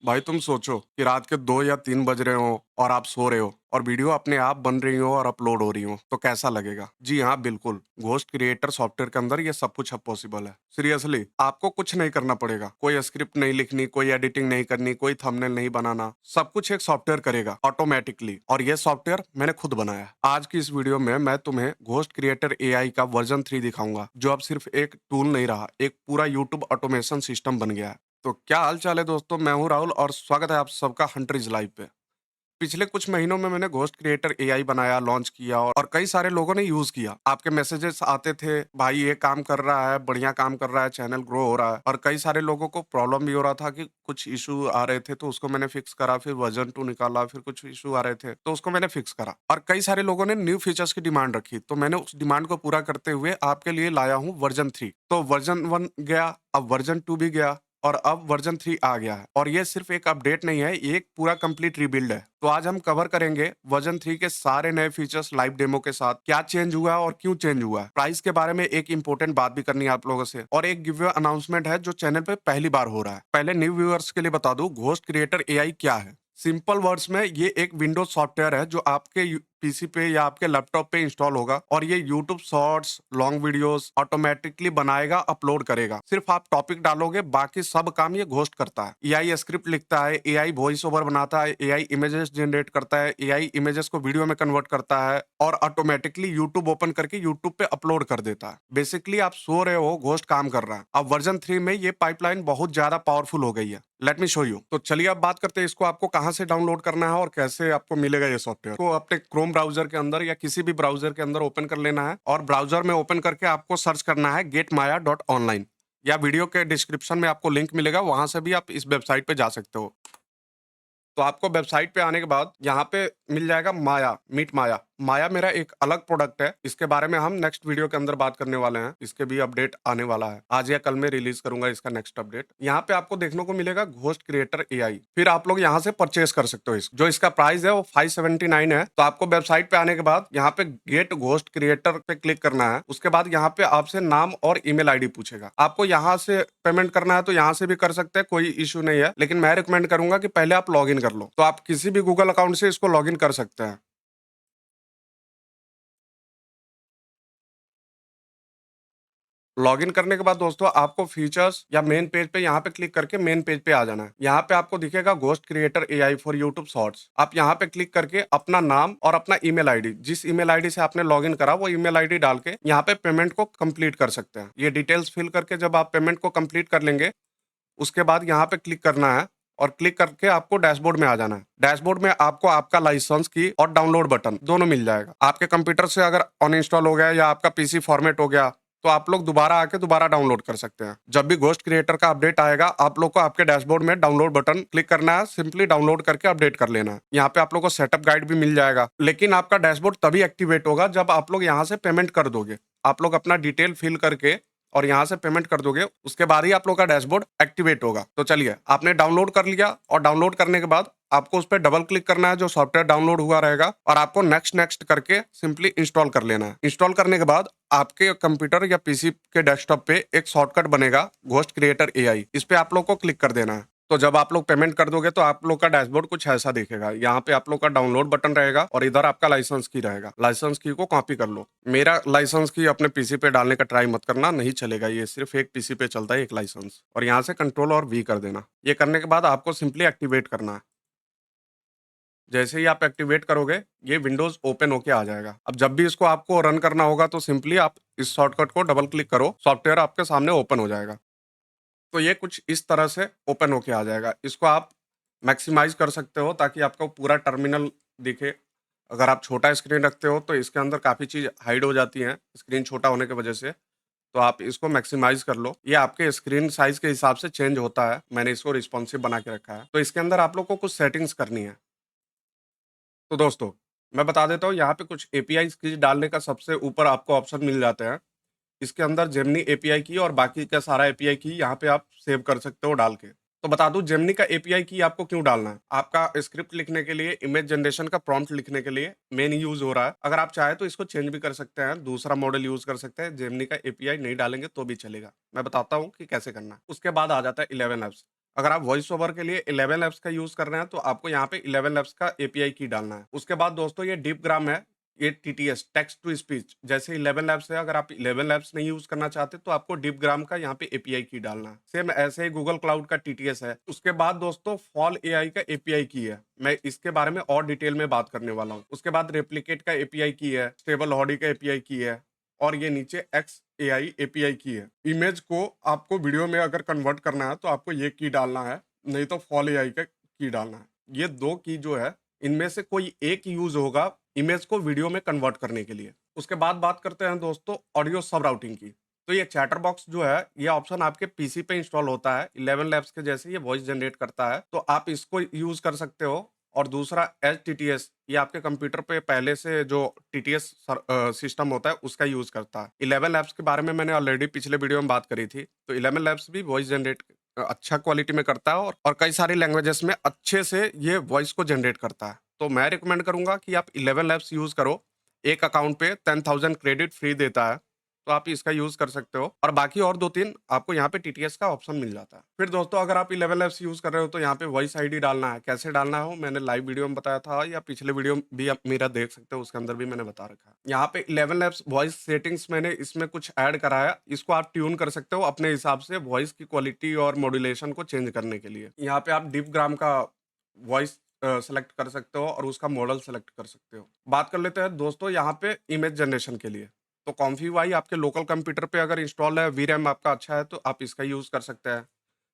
भाई तुम सोचो कि रात के 2 या 3 बज रहे हो और आप सो रहे हो और वीडियो अपने आप बन रही हो और अपलोड हो रही हो तो कैसा लगेगा। जी हाँ, बिल्कुल घोस्ट क्रिएटर सॉफ्टवेयर के अंदर ये सब कुछ अब पॉसिबल है। सीरियसली आपको कुछ नहीं करना पड़ेगा, कोई स्क्रिप्ट नहीं लिखनी, कोई एडिटिंग नहीं करनी, कोई थंबनेल नहीं बनाना, सब कुछ एक सॉफ्टवेयर करेगा ऑटोमेटिकली। और ये सॉफ्टवेयर मैंने खुद बनाया है। आज की इस वीडियो में मैं तुम्हें घोस्ट क्रिएटर एआई का वर्जन 3 दिखाऊंगा, जो अब सिर्फ एक टूल नहीं रहा, एक पूरा यूट्यूब ऑटोमेशन सिस्टम बन गया है। तो क्या हाल चाल है दोस्तों, मैं हूं राहुल और स्वागत है आप सबका हंटर इज लाइव पे। पिछले कुछ महीनों में मैंने घोस्ट क्रिएटर एआई बनाया, लॉन्च किया और कई सारे लोगों ने यूज किया। आपके मैसेजेस आते थे, भाई ये काम कर रहा है, बढ़िया काम कर रहा है, चैनल ग्रो हो रहा है। और कई सारे लोगों को प्रॉब्लम भी हो रहा था कि कुछ इशू आ रहे थे, तो उसको मैंने फिक्स करा। फिर वर्जन 2 निकाला, फिर कुछ इशू आ रहे थे तो उसको मैंने फिक्स करा। और कई सारे लोगों ने न्यू फीचर्स की डिमांड रखी, तो मैंने उस डिमांड को पूरा करते हुए आपके लिए लाया हूँ वर्जन 3। तो वर्जन 1 गया, अब वर्जन 2 भी गया और अब वर्जन 3 आ गया है। और ये सिर्फ एक अपडेट नहीं है, ये एक पूरा कंप्लीट रीबिल्ड है। तो आज हम कवर करेंगे वर्जन 3 के सारे नए फीचर्स लाइव डेमो के साथ, क्या चेंज हुआ है और क्यों चेंज हुआ है। प्राइस के बारे में एक इंपॉर्टेंट बात भी करनी है आप लोगों से, और एक गिव अवे अनाउंसमेंट है जो चैनल पे पहली बार हो रहा है। पहले न्यू व्यूअर्स के लिए बता दूं, घोस्ट क्रिएटर एआई क्या है। सिंपल वर्ड्स में ये एक विंडोज सॉफ्टवेयर है जो आपके पीसी पे या आपके लैपटॉप पे इंस्टॉल होगा, और ये YouTube shorts, long videos automatically बनाएगा, अपलोड करेगा। सिर्फ आप टॉपिक डालोगे, बाकी सब काम ये घोस्ट करता है। एआई स्क्रिप्ट लिखता है, एआई वॉइस ओवर बनाता है, एआई इमेजेस जनरेट करता है, एआई इमेजेस को वीडियो में कन्वर्ट करता है और ऑटोमेटिकली यूट्यूब ओपन करके यूट्यूब पे अपलोड कर देता है। बेसिकली आप सो रहे हो, घोस्ट काम कर रहा है। अब वर्जन 3 में ये पाइपलाइन बहुत ज्यादा पावरफुल हो गई है। Let me show you. तो चलिए अब बात करते हैं इसको आपको कहाँ से डाउनलोड करना है और कैसे आपको मिलेगा ये सॉफ्टवेयर। तो अपने क्रोम ब्राउजर के अंदर या किसी भी ब्राउजर के अंदर ओपन कर लेना है, और ब्राउजर में ओपन करके आपको सर्च करना है getmaya.online, या वीडियो के डिस्क्रिप्शन में आपको लिंक मिलेगा, वहां से भी आप इस वेबसाइट पे जा सकते हो। तो आपको वेबसाइट पे आने के बाद यहाँ पे मिल जाएगा माया, मीट माया। माया मेरा एक अलग प्रोडक्ट है, इसके बारे में हम नेक्स्ट वीडियो के अंदर बात करने वाले हैं। इसके भी अपडेट आने वाला है, आज या कल में रिलीज करूंगा इसका नेक्स्ट अपडेट। यहाँ पे आपको देखने को मिलेगा घोस्ट क्रिएटर एआई। फिर आप लोग यहाँ से परचेस कर सकते हो। जो इसका प्राइस है वो 579 है। तो आपको वेबसाइट पे आने के बाद यहाँ पे गेट घोस्ट क्रिएटर पे क्लिक करना है। उसके बाद यहाँ पे आपसे नाम और ईमेल आईडी पूछेगा। आपको यहाँ से पेमेंट करना है तो यहाँ से भी कर सकते हैं, कोई इशू नहीं है, लेकिन मैं रिकमेंड करूंगा कि पहले आप लॉग इन कर लो। तो आप किसी भी गूगल अकाउंट से इसको लॉग इन कर सकते हैं। लॉगिन करने के बाद दोस्तों आपको फीचर्स या मेन पेज पे यहाँ पे क्लिक करके मेन पेज पे आ जाना है। यहाँ पे आपको दिखेगा ghost creator AI for YouTube shorts. आप यहाँ पे क्लिक करके अपना नाम और अपना ईमेल आईडी, जिस ईमेल आईडी से आपने लॉगिन करा, वो ईमेल आईडी डाल के यहाँ पे पेमेंट को कंप्लीट कर सकते हैं। ये डिटेल्स फिल करके जब आप पेमेंट को कंप्लीट कर लेंगे, उसके बाद यहाँ पे क्लिक करना है और क्लिक करके आपको डैशबोर्ड में आ जाना है। डैशबोर्ड में आपको आपका लाइसेंस की और डाउनलोड बटन दोनों मिल जाएगा। आपके कंप्यूटर से अगर अनइंस्टॉल हो गया या आपका पीसी फॉर्मेट हो गया, तो आप लोग दोबारा आके दोबारा डाउनलोड कर सकते हैं। जब भी घोस्ट क्रिएटर का अपडेट आएगा, आप लोग को आपके डैशबोर्ड में डाउनलोड बटन क्लिक करना है, सिंपली डाउनलोड करके अपडेट कर लेना है। यहाँ पे आप लोग को सेटअप गाइड भी मिल जाएगा, लेकिन आपका डैशबोर्ड तभी एक्टिवेट होगा जब आप लोग यहाँ से पेमेंट कर दोगे। आप लोग अपना डिटेल फिल करके और यहाँ से पेमेंट कर दोगे, उसके बाद ही आप लोग का डैशबोर्ड एक्टिवेट होगा। तो चलिए, आपने डाउनलोड कर लिया और डाउनलोड करने के बाद आपको उस पर डबल क्लिक करना है, जो सॉफ्टवेयर डाउनलोड हुआ रहेगा, और आपको नेक्स्ट नेक्स्ट करके सिंपली इंस्टॉल कर लेना है। इंस्टॉल करने के बाद आपके कंप्यूटर या पीसी के डेस्कटॉप पे एक शॉर्टकट बनेगा घोस्ट क्रिएटर एआई, इस पे आप लोग को क्लिक कर देना है। तो जब आप लोग पेमेंट कर दोगे तो आप लोग का डैशबोर्ड कुछ ऐसा दिखेगा। यहाँ पे आप लोग का डाउनलोड बटन रहेगा और इधर आपका लाइसेंस की रहेगा। लाइसेंस की को कॉपी कर लो। मेरा लाइसेंस की अपने पीसी पे डालने का ट्राई मत करना, नहीं चलेगा, ये सिर्फ एक पीसी पे चलता है एक लाइसेंस। और यहाँ से कंट्रोल और वी कर देना। ये करने के बाद आपको सिंपली एक्टिवेट करना है। जैसे ही आप एक्टिवेट करोगे, ये विंडोज ओपन होके आ जाएगा। अब जब भी इसको आपको रन करना होगा तो सिंपली आप इस शॉर्टकट को डबल क्लिक करो, सॉफ्टवेयर आपके सामने ओपन हो जाएगा। तो ये कुछ इस तरह से ओपन होके आ जाएगा। इसको आप मैक्सिमाइज कर सकते हो ताकि आपको पूरा टर्मिनल दिखे। अगर आप छोटा स्क्रीन रखते हो तो इसके अंदर काफ़ी चीज़ हाइड हो जाती हैं स्क्रीन छोटा होने की वजह से। तो आप इसको मैक्सिमाइज कर लो। ये आपके स्क्रीन साइज के हिसाब से चेंज होता है, मैंने इसको रिस्पॉन्सिव बना के रखा है। तो इसके अंदर आप लोग को कुछ सेटिंग्स करनी है। तो दोस्तों, मैं बता देता हूँ, यहाँ पे कुछ एपीआई कीज डालने का सबसे ऊपर आपको ऑप्शन मिल जाते हैं। इसके अंदर जेमिनी एपीआई की और बाकी का सारा एपीआई की यहाँ पे आप सेव कर सकते हो डाल के। तो बता दूं, जेमिनी का एपीआई की आपको क्यों डालना है। आपका स्क्रिप्ट लिखने के लिए, इमेज जनरेशन का प्रॉम्प्ट लिखने के लिए मेन यूज हो रहा है। अगर आप चाहे तो इसको चेंज भी कर सकते हैं, दूसरा मॉडल यूज कर सकते हैं। जेमिनी का एपीआई नहीं डालेंगे तो भी चलेगा। मैं बताता हूँ कि कैसे करना है। उसके बाद आ जाता है 11 एप्स। अगर आप वॉइस ओवर के लिए 11 लैब्स का यूज़ कर रहे हैं, तो आपको यहाँ पे 11 लैब्स का एपीआई की डालना है। उसके बाद दोस्तों ये डीपग्राम है, ये टीटीएस टेक्स्ट टू स्पीच जैसे 11 लैब्स है, अगर आप 11 लैब्स नहीं यूज़ करना चाहते, तो आपको डीपग्राम का यहाँ पे एपीआई की डालना है। सेम ऐसे ही गूगल क्लाउड का टीटीएस है। उसके बाद दोस्तों फॉल एआई का एपीआई की है। मैं इसके बारे में और डिटेल में बात करने वाला हूँ। उसके बाद रेप्लिकेट का एपीआई की है, स्टेबल हॉडी का एपीआई की है और ये नीचे एक्स एआई एपीआई की है। इमेज को आपको वीडियो में अगर कन्वर्ट करना है, तो आपको ये की डालना है, नहीं तो फॉल एआई का की डालना है। ये 2 की जो है, इनमें से कोई एक यूज़ होगा इमेज को वीडियो में कन्वर्ट करने के लिए। उसके बाद बात करते हैं दोस्तों ऑडियो सब राउटिंग की। तो ये चैटर बॉक्स जो है, ये ऑप्शन आपके पीसी पे इंस्टॉल होता है। 11 लैब्स के जैसे ये वॉइस जनरेट करता है, तो आप इसको यूज़ कर सकते हो। और दूसरा एचटीटीएस, ये आपके कंप्यूटर पे पहले से जो टीटीएस सिस्टम होता है, उसका यूज़ करता है। 11 लैब्स के बारे में मैंने ऑलरेडी पिछले वीडियो में बात करी थी। तो 11 लैब्स भी वॉइस जनरेट अच्छा क्वालिटी में करता है और कई सारी लैंग्वेजेस में अच्छे से ये वॉइस को जनरेट करता है। तो मैं रिकमेंड करूँगा कि आप 11 लैब्स यूज़ करो। एक अकाउंट पे 10,000 क्रेडिट फ्री देता है, तो आप इसका यूज़ कर सकते हो और बाकी और 2-3 आपको यहाँ पे टीटीएस का ऑप्शन मिल जाता है। फिर दोस्तों अगर आप 11 लैब्स यूज़ कर रहे हो, तो यहाँ पे वॉइस आईडी डालना है। कैसे डालना है वो मैंने लाइव वीडियो में बताया था, या पिछले वीडियो भी आप मेरा देख सकते हो, उसके अंदर भी मैंने बता रखा है। यहाँ पे 11 लैब्स वॉइस सेटिंग्स मैंने इसमें कुछ ऐड करा है। इसको आप ट्यून कर सकते हो अपने हिसाब से वॉइस की क्वालिटी और मॉड्यूलेशन को चेंज करने के लिए। यहाँ पे आप डीपग्राम का वॉइस सेलेक्ट कर सकते हो और उसका मॉडल सेलेक्ट कर सकते हो। बात कर लेते हैं दोस्तों यहाँ पे इमेज जनरेशन के लिए। तो कॉन्फी आपके लोकल कंप्यूटर पे अगर इंस्टॉल है, वीरैम आपका अच्छा है, तो आप इसका यूज़ कर सकते हैं।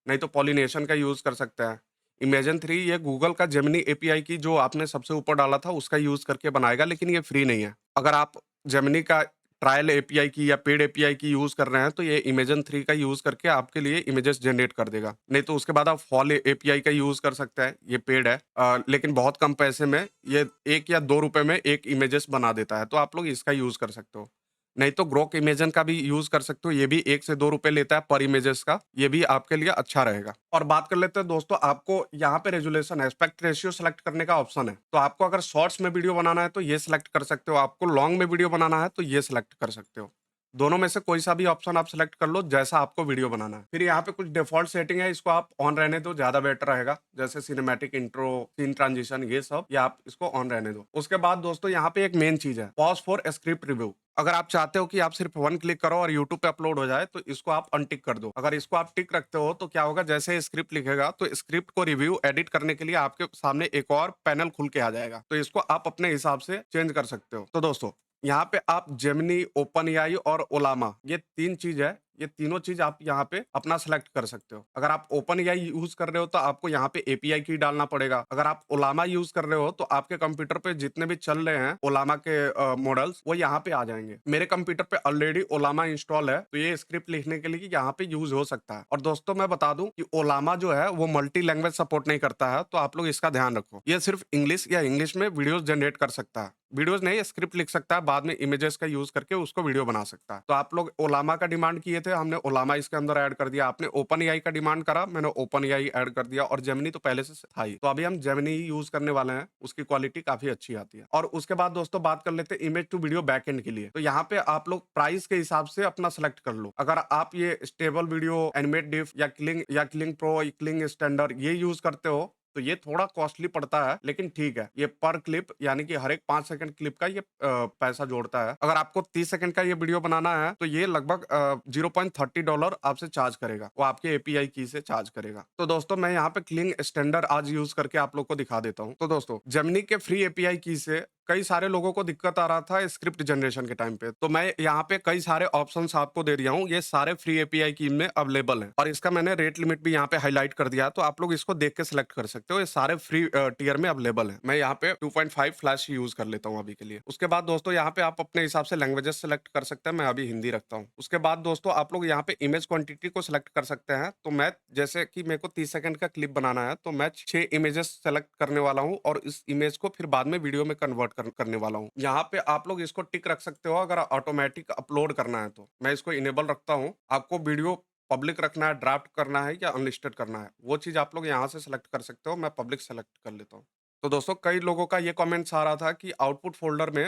नहीं तो पॉलिनेशन का यूज़ कर सकते हैं। इमेजन 3 ये गूगल का जेमिनी एपीआई की जो आपने सबसे ऊपर डाला था, उसका यूज़ करके बनाएगा, लेकिन ये फ्री नहीं है। अगर आप जेमिनी का ट्रायल एपीआई की या पेड एपीआई की यूज़ कर रहे हैं, तो ये इमेजन 3 का यूज़ करके आपके लिए इमेजेस जनरेट कर देगा। नहीं तो उसके बाद आप फॉल एपीआई का यूज़ कर सकते हैं, ये पेड है। लेकिन बहुत कम पैसे में ये 1 या 2 रुपए में 1 इमेजेस बना देता है, तो आप लोग इसका यूज़ कर सकते हो। नहीं तो ग्रोक इमेजन का भी यूज़ कर सकते हो, ये भी 1 से 2 रुपए लेता है पर इमेजेस का, ये भी आपके लिए अच्छा रहेगा। और बात कर लेते हैं दोस्तों, आपको यहाँ पे रेज़ोल्यूशन एस्पेक्ट रेशियो सेलेक्ट करने का ऑप्शन है। तो आपको अगर शॉर्ट्स में वीडियो बनाना है, तो ये सेलेक्ट कर सकते हो, आपको लॉन्ग में वीडियो बनाना है, तो ये सेलेक्ट कर सकते हो। दोनों में से कोई सा भी ऑप्शन आप सेलेक्ट कर लो, जैसा आपको वीडियो बनाना है। फिर यहाँ पे कुछ डिफ़ॉल्ट सेटिंग है, इसको आप ऑन रहने दो, ज़्यादा बेटर रहेगा। जैसे सिनेमैटिक इंट्रो, सीन ट्रांजिशन, ये सब, ये आप इसको ऑन रहने दो। उसके बाद दोस्तों यहाँ पे एक मेन चीज़ है, पॉज़ फॉर स्क्रिप्ट रिव्यू। अगर आप चाहते हो कि आप सिर्फ 1 क्लिक करो और यूट्यूब पे अपलोड हो जाए, तो इसको आप अनटिक कर दो। अगर इसको आप टिक रखते हो, तो क्या होगा, जैसे स्क्रिप्ट लिखेगा, तो स्क्रिप्ट को रिव्यू एडिट करने के लिए आपके सामने एक और पैनल खुल के आ जाएगा। तो इसको आप अपने हिसाब से चेंज कर सकते हो। तो दोस्तों यहाँ पे आप जेमिनी, ओपन एआई और ओलामा, ये 3 चीज़ है, ये तीनों चीज़ आप यहाँ पे अपना सेलेक्ट कर सकते हो। अगर आप ओपन एआई यूज़ कर रहे हो, तो आपको यहाँ पे एपीआई की डालना पड़ेगा। अगर आप ओलामा यूज़ कर रहे हो, तो आपके कंप्यूटर पे जितने भी चल रहे हैं ओलामा के मॉडल्स, वो यहाँ पे आ जाएँगे। मेरे कंप्यूटर पे ऑलरेडी ओलामा इंस्टॉल है, तो ये स्क्रिप्ट लिखने के लिए यहाँ पे यूज़ हो सकता है। और दोस्तों मैं बता दूँ कि ओलामा जो है, वो मल्टी लैंग्वेज सपोर्ट नहीं करता है, तो आप लोग इसका ध्यान रखो। ये सिर्फ इंग्लिश या इंग्लिश में वीडियोज़ जनरेट कर सकता है। वीडियोज़ नहीं, स्क्रिप्ट लिख सकता है, बाद में इमेजेस का यूज़ करके उसको वीडियो बना सकता है। तो आप लोग ओलामा का डिमांड किए थे, हमने ओलामा इसके अंदर ऐड कर दिया। आपने ओपन एआई का डिमांड करा, मैंने ओपन एआई ऐड कर दिया और जेमिनी तो पहले से था ही। तो अभी हम जेमिनी ही यूज़ करने वाले हैं, उसकी क्वालिटी काफ़ी अच्छी आती है। और उसके बाद दोस्तों बात कर लेते हैं इमेज टू वीडियो बैकएंड के लिए। तो यहाँ पे आप लोग प्राइस के हिसाब से अपना सेलेक्ट कर लो। अगर आप ये स्टेबल वीडियो, एनिमेट डिफ या क्लिंग प्रो, क्लिंग स्टैंडर्ड ये यूज़ करते हो, तो ये थोड़ा कॉस्टली पड़ता है, लेकिन ठीक है। ये पर क्लिप यानी कि हर एक 5 सेकंड क्लिप का ये पैसा जोड़ता है। अगर आपको 30 सेकंड का ये वीडियो बनाना है, तो ये लगभग $0.30 आपसे चार्ज करेगा। वो आपके एपीआई की से चार्ज करेगा। तो दोस्तों मैं यहाँ पे क्लिंग स्टैंडर्ड आज यूज़ करके आप लोग को दिखा देता हूँ। तो दोस्तों जेमिनी के फ्री एपीआई की से कई सारे लोगों को दिक्कत आ रहा था स्क्रिप्ट जनरेशन के टाइम पे। तो मैं यहाँ पे कई सारे ऑप्शंस आपको दे दिया हूँ। ये सारे फ्री एपीआई की में अवेलेबल हैं और इसका मैंने रेट लिमिट भी यहाँ पे हाईलाइट कर दिया है, तो आप लोग इसको देख के सिलेक्ट कर सकते हो। ये सारे फ्री टियर में अवेलेबल है। मैं यहाँ पे 2.5 फ्लैश यूज कर लेता हूँ अभी के लिए। उसके बाद दोस्तों यहाँ पे आप अपने हिसाब से लैंग्वेजेस सेलेक्ट कर सकते हैं। मैं अभी हिंदी रखता हूँ। उसके बाद दोस्तों आप लोग यहाँ पे इमेज क्वांटिटी को सिलेक्ट कर सकते हैं। तो मैं जैसे कि मेरे को 30 सेकंड का क्लिप बनाना है, तो मैं 6 इमेजेस सेलेक्ट करने वाला हूँ और इस इमेज को फिर बाद में वीडियो में कन्वर्ट करने वाला हूँ। यहाँ पे आप लोग इसको टिक रख सकते हो अगर ऑटोमेटिक अपलोड करना है, तो मैं इसको इनेबल रखता हूँ। आपको वीडियो पब्लिक रखना है, ड्राफ्ट करना है या अनलिस्टेड करना है, वो चीज़ आप लोग यहाँ से सेलेक्ट कर सकते हो। मैं पब्लिक सेलेक्ट कर लेता हूँ। तो दोस्तों कई लोगों का ये कमेंट्स आ रहा था कि आउटपुट फ़ोल्डर में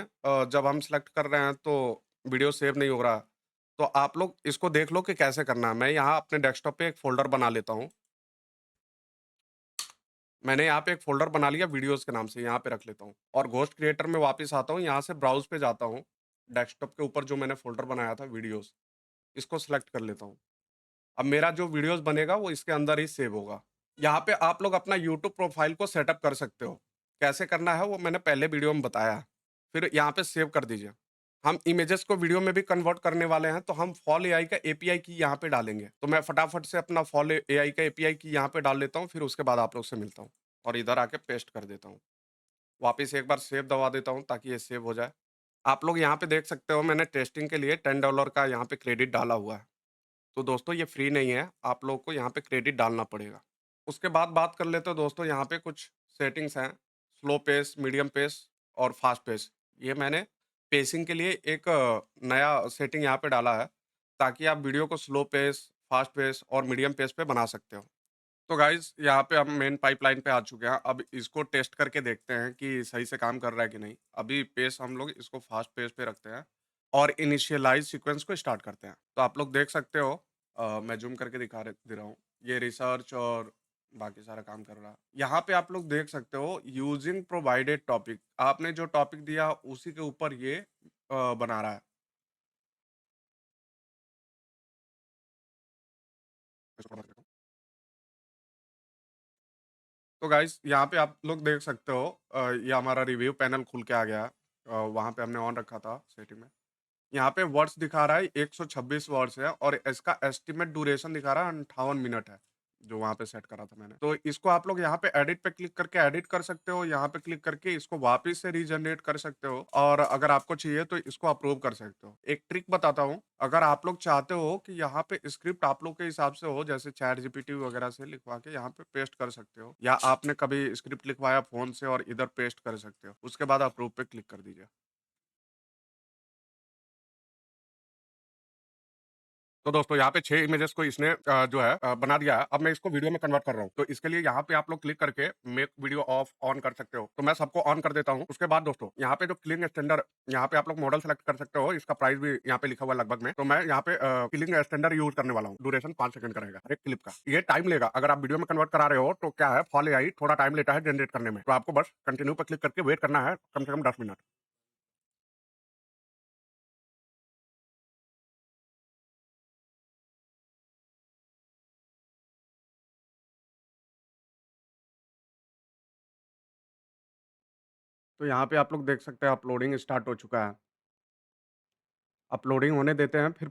जब हम सेलेक्ट कर रहे हैं तो वीडियो सेव नहीं हो रहा। तो आप लोग इसको देख लो कि कैसे करना है। मैं यहाँ अपने डेस्कटॉप पे एक फ़ोल्डर बना लेता हूँ। मैंने यहाँ पे एक फ़ोल्डर बना लिया वीडियोज़ के नाम से, यहाँ पे रख लेता हूँ और घोस्ट क्रिएटर में वापस आता हूँ, यहाँ से ब्राउज़ पे जाता हूँ। डेस्कटॉप के ऊपर जो मैंने फ़ोल्डर बनाया था वीडियोज़, इसको सेलेक्ट कर लेता हूँ। अब मेरा जो वीडियोज़ बनेगा वो इसके अंदर ही सेव होगा। यहाँ पे आप लोग अपना यूट्यूब प्रोफ़ाइल को सेटअप कर सकते हो। कैसे करना है वो मैंने पहले वीडियो में बताया है। फिर यहाँ पे सेव कर दीजिए। हम इमेजेस को वीडियो में भी कन्वर्ट करने वाले हैं, तो हम फॉल एआई का एपीआई की यहाँ पे डालेंगे। तो मैं फटाफट से अपना फॉल एआई का एपीआई की यहाँ पे डाल लेता हूँ, फिर उसके बाद आप लोग से मिलता हूँ और इधर आके पेस्ट कर देता हूँ। वापिस एक बार सेव दबा देता हूँ ताकि ये सेव हो जाए। आप लोग यहाँ पे देख सकते हो मैंने टेस्टिंग के लिए $10 का यहाँ पे क्रेडिट डाला हुआ है। तो दोस्तों ये फ्री नहीं है, आप लोग को यहाँ पे क्रेडिट डालना पड़ेगा। उसके बाद बात कर लेते हैं दोस्तों, यहाँ पे कुछ सेटिंग्स हैं, स्लो पेस, मीडियम पेस और फास्ट पेस। ये मैंने पेसिंग के लिए एक नया सेटिंग यहाँ पे डाला है, ताकि आप वीडियो को स्लो पेस, फास्ट पेस और मीडियम पेस पे बना सकते हो। तो गाइज़ यहाँ पे हम मेन पाइपलाइन पे आ चुके हैं, अब इसको टेस्ट करके देखते हैं कि सही से काम कर रहा है कि नहीं। अभी पेस हम लोग इसको फास्ट पेस पे रखते हैं और इनिशियलाइज़ सीक्वेंस को स्टार्ट करते हैं। तो आप लोग देख सकते हो मैं ज़ूम करके दे रहा हूँ। ये रिसर्च और बाकी सारा काम कर रहा है। यहाँ पे आप लोग देख सकते हो यूजिंग प्रोवाइडेड टॉपिक, आपने जो टॉपिक दिया उसी के ऊपर ये बना रहा है। इसको बंद कर देता हूँ। तो गाइस यहाँ पे आप लोग देख सकते हो ये हमारा रिव्यू पैनल खुल के आ गया है। वहाँ पे हमने ऑन रखा था सेटिंग में। यहाँ पे वर्ड्स दिखा रहा है 126 वर्ड्स है और इसका एस्टिमेट ड्यूरेशन दिखा रहा है 58 मिनट है, जो वहाँ पे सेट करा था मैंने। तो इसको आप लोग यहाँ पे एडिट पे क्लिक करके एडिट कर सकते हो, यहाँ पे क्लिक करके इसको वापस से रीजनरेट कर सकते हो और अगर आपको चाहिए तो इसको अप्रूव कर सकते हो। एक ट्रिक बताता हूँ, अगर आप लोग चाहते हो कि यहाँ पे स्क्रिप्ट आप लोग के हिसाब से हो, जैसे चैट जीपीटी वगैरह से लिखवा के यहाँ पे पेस्ट कर सकते हो, या आपने कभी स्क्रिप्ट लिखवाया फ़ोन से और इधर पेस्ट कर सकते हो। उसके बाद अप्रूव पे क्लिक कर दीजिए। तो दोस्तों यहाँ पे 6 इमेजेस को इसने जो है बना दिया है। अब मैं इसको वीडियो में कन्वर्ट कर रहा हूँ। तो इसके लिए यहाँ पे आप लोग क्लिक करके मेक वीडियो ऑफ ऑन कर सकते हो। तो मैं सबको ऑन कर देता हूँ। उसके बाद दोस्तों यहाँ पे जो क्लिंग एक्सटेंडर, यहाँ पे आप लोग मॉडल सेलेक्ट कर सकते हो। इसका प्राइस भी यहाँ पे लिखा हुआ है लगभग में। तो मैं यहाँ पे क्लिंग एक्सटेंडर यूज करने वाला हूँ। ड्यूरेशन 5 सेकंड का रहेगा हर एक क्लिप का। ये टाइम लेगा। अगर आप वीडियो में कन्वर्ट करा रहे हो तो क्या है, फॉल एआई थोड़ा टाइम लेता है जनरेट करने में। तो आपको बस कंटिन्यू पर क्लिक करके वेट करना है कम से कम 10 मिनट। तो यहाँ पे आप लोग देख सकते हैं अपलोडिंग स्टार्ट हो चुका है। अपलोडिंग होने देते हैं, फिर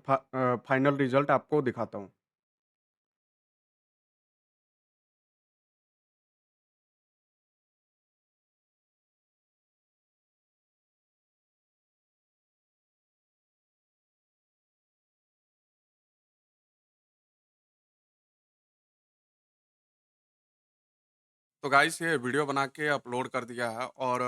फाइनल रिजल्ट आपको दिखाता हूँ। तो गाइस ये वीडियो बना के अपलोड कर दिया है और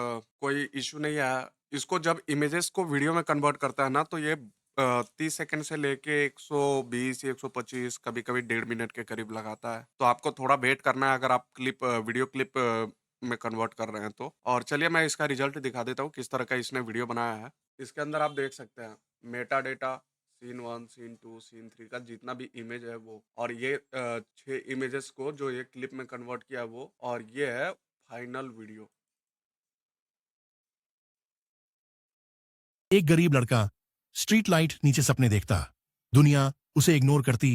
कोई इश्यू नहीं आया। इसको जब इमेजेस को वीडियो में कन्वर्ट करता है ना, तो ये 30 सेकंड से लेके 120 या 125 कभी-कभी 1.5 मिनट के करीब लगाता है। तो आपको थोड़ा वेट करना है अगर आप वीडियो क्लिप में कन्वर्ट कर रहे हैं तो। और चलिए मैं इसका रिजल्ट दिखा देता हूँ किस तरह का इसने वीडियो बनाया है। इसके अंदर आप देख सकते हैं meta data, scene 1, scene 2, scene 3 का जितना भी इमेज है वो, और ये 6 इमेजेस को जो ये क्लिप में कन्वर्ट किया है वो, और ये है फाइनल वीडियो। एक गरीब लड़का स्ट्रीट लाइट नीचे सपने देखता। दुनिया उसे इग्नोर करती,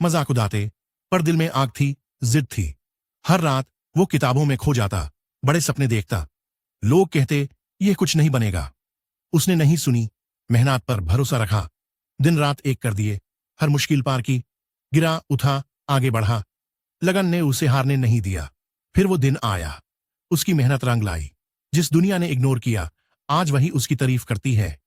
मजाक उड़ाते, पर दिल में आग थी, जिद थी। हर रात वो किताबों में खो जाता, बड़े सपने देखता। लोग कहते ये कुछ नहीं बनेगा। उसने नहीं सुनी, मेहनत पर भरोसा रखा, दिन रात एक कर दिए, हर मुश्किल पार की, गिरा उठा, आगे बढ़ा। लगन ने उसे हारने नहीं दिया। फिर वो दिन आया, उसकी मेहनत रंग लाई। जिस दुनिया ने इग्नोर किया, आज वही उसकी तारीफ करती है।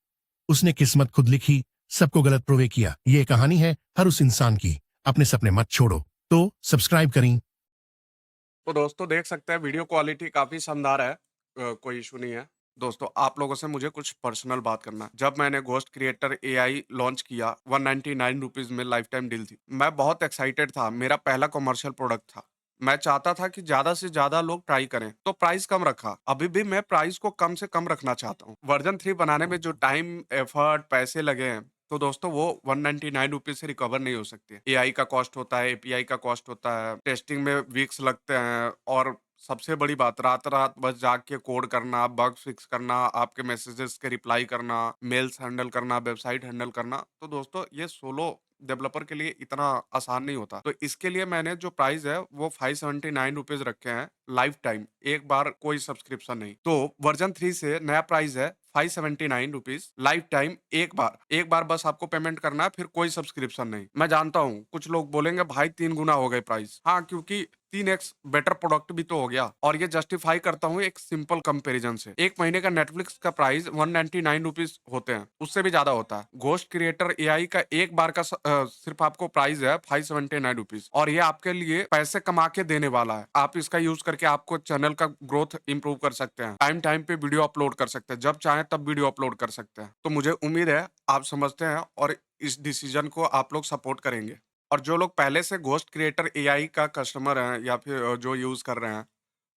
उसने किस्मत खुद लिखी, सबको गलत प्रूवे किया। ये कहानी है हर उस इंसान की। अपने सपने मत छोड़ो। तो सब्सक्राइब करें। तो दोस्तों देख सकते हैं वीडियो क्वालिटी काफ़ी शानदार है, कोई इशू नहीं है। दोस्तों आप लोगों से मुझे कुछ पर्सनल बात करना है। जब मैंने घोस्ट क्रिएटर एआई लॉन्च किया, 199 रुपीज़ में लाइफ टाइम डील थी। मैं बहुत एक्साइटेड था, मेरा पहला कमर्शियल प्रोडक्ट था। मैं चाहता था कि ज़्यादा से ज़्यादा लोग ट्राई करें, तो प्राइस कम रखा। अभी भी मैं प्राइस को कम से कम रखना चाहता हूँ। वर्ज़न 3 बनाने में जो टाइम, एफर्ट, पैसे लगे हैं, तो दोस्तों वो 199 रुपीज़ से रिकवर नहीं हो सकते। एआई का कॉस्ट होता है, एपीआई का कॉस्ट होता है, टेस्टिंग में वीक्स लगते हैं और सबसे बड़ी बात, रात-रात बस जाग के कोड करना, बग फिक्स करना, आपके मैसेजेस के रिप्लाई करना, मेल्स हैंडल करना, वेबसाइट हैंडल करना। तो दोस्तों ये सोलो डेवलपर के लिए इतना आसान नहीं होता। तो इसके लिए मैंने जो प्राइस है वो ₹579 रखे हैं लाइफ टाइम, एक बार कोई सब्सक्रिप्शन नहीं। तो वर्जन 3 से नया प्राइस है ₹579 लाइफ टाइम, एक बार बस आपको पेमेंट करना है, फिर कोई सब्सक्रिप्शन नहीं। मैं जानता हूँ कुछ लोग बोलेंगे भाई 3 गुना हो गए प्राइस। हाँ, क्योंकि 3x बेटर प्रोडक्ट भी तो हो गया, और ये जस्टिफाई करता हूँ एक सिंपल कंपैरिजन से। एक महीने का नेटफ्लिक्स का प्राइस ₹199 होते हैं, उससे भी ज्यादा होता है। घोस्ट क्रिएटर एआई का एक बार का सिर्फ आपको प्राइस है ₹579, और ये आपके लिए पैसे कमा के देने वाला है। आप इसका यूज करके आपको चैनल का ग्रोथ इंप्रूव कर सकते हैं, टाइम टाइम पे वीडियो अपलोड कर सकते हैं, जब चाहे तब वीडियो अपलोड कर सकते हैं। तो मुझे उम्मीद है आप समझते हैं और इस डिसीजन को आप लोग सपोर्ट करेंगे। और जो लोग पहले से घोस्ट क्रिएटर एआई का कस्टमर हैं या फिर जो यूज कर रहे हैं,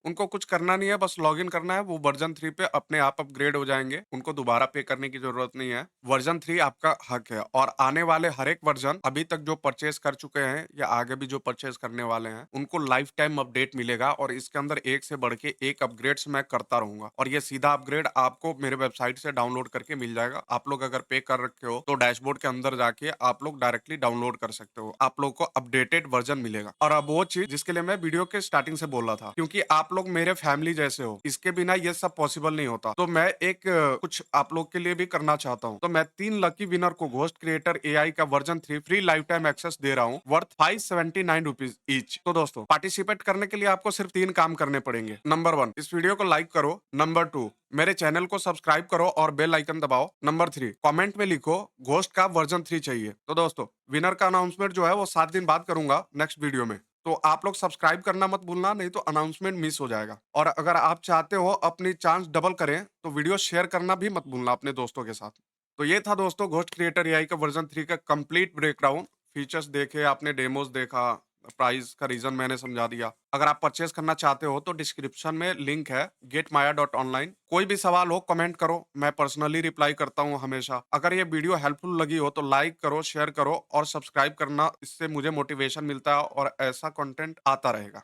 उनको कुछ करना नहीं है, बस लॉगिन करना है। वो वर्जन 3 पे अपने आप अपग्रेड हो जाएंगे, उनको दोबारा पे करने की जरूरत नहीं है। वर्जन 3 आपका हक है, और आने वाले हर एक वर्जन अभी तक जो परचेज कर चुके हैं या आगे भी जो परचेज करने वाले हैं, उनको लाइफ टाइम अपडेट मिलेगा, और इसके अंदर एक से बढ़ के एक अपग्रेड्स मैं करता रहूंगा। और ये सीधा अपग्रेड आपको मेरे वेबसाइट से डाउनलोड करके मिल जाएगा। आप लोग अगर पे कर रखे हो तो डैशबोर्ड के अंदर जाके आप लोग डायरेक्टली डाउनलोड कर सकते हो, आप लोग को अपडेटेड वर्जन मिलेगा। और अब वो चीज जिसके लिए मैं वीडियो के स्टार्टिंग से बोल रहा था, क्योंकि आप लोग मेरे फैमिली जैसे हो, इसके बिना ये सब पॉसिबल नहीं होता। तो मैं एक कुछ आप लोग के लिए भी करना चाहता हूँ। तो मैं 3 लकी विनर को घोस्ट क्रिएटर एआई का version 3 free lifetime access दे रहा हूँ, वर्थ ₹579 ईच। तो दोस्तों पार्टिसिपेट करने के लिए आपको सिर्फ 3 काम करने पड़ेंगे। नंबर 1, इस वीडियो को लाइक करो। नंबर 2, मेरे चैनल को सब्सक्राइब करो और बेल आइकन दबाओ। नंबर 3, कमेंट में लिखो घोस्ट का वर्जन 3 चाहिए। तो दोस्तों विनर का अनाउंसमेंट जो है वो 7 दिन बाद करूंगा नेक्स्ट वीडियो में। तो आप लोग सब्सक्राइब करना मत भूलना, नहीं तो अनाउंसमेंट मिस हो जाएगा। और अगर आप चाहते हो अपनी चांस डबल करें तो वीडियो शेयर करना भी मत भूलना अपने दोस्तों के साथ। तो ये था दोस्तों घोस्ट क्रिएटर एआई का वर्जन 3 का कंप्लीट ब्रेकडाउन। फीचर्स देखे आपने, डेमोस देखा, प्राइस का रीजन मैंने समझा दिया। अगर आप परचेज करना चाहते हो तो डिस्क्रिप्शन में लिंक है getmaya.online। कोई भी सवाल हो कमेंट करो, मैं पर्सनली रिप्लाई करता हूँ हमेशा। अगर ये वीडियो हेल्पफुल लगी हो तो लाइक करो, शेयर करो और सब्सक्राइब करना, इससे मुझे मोटिवेशन मिलता है और ऐसा कंटेंट आता रहेगा।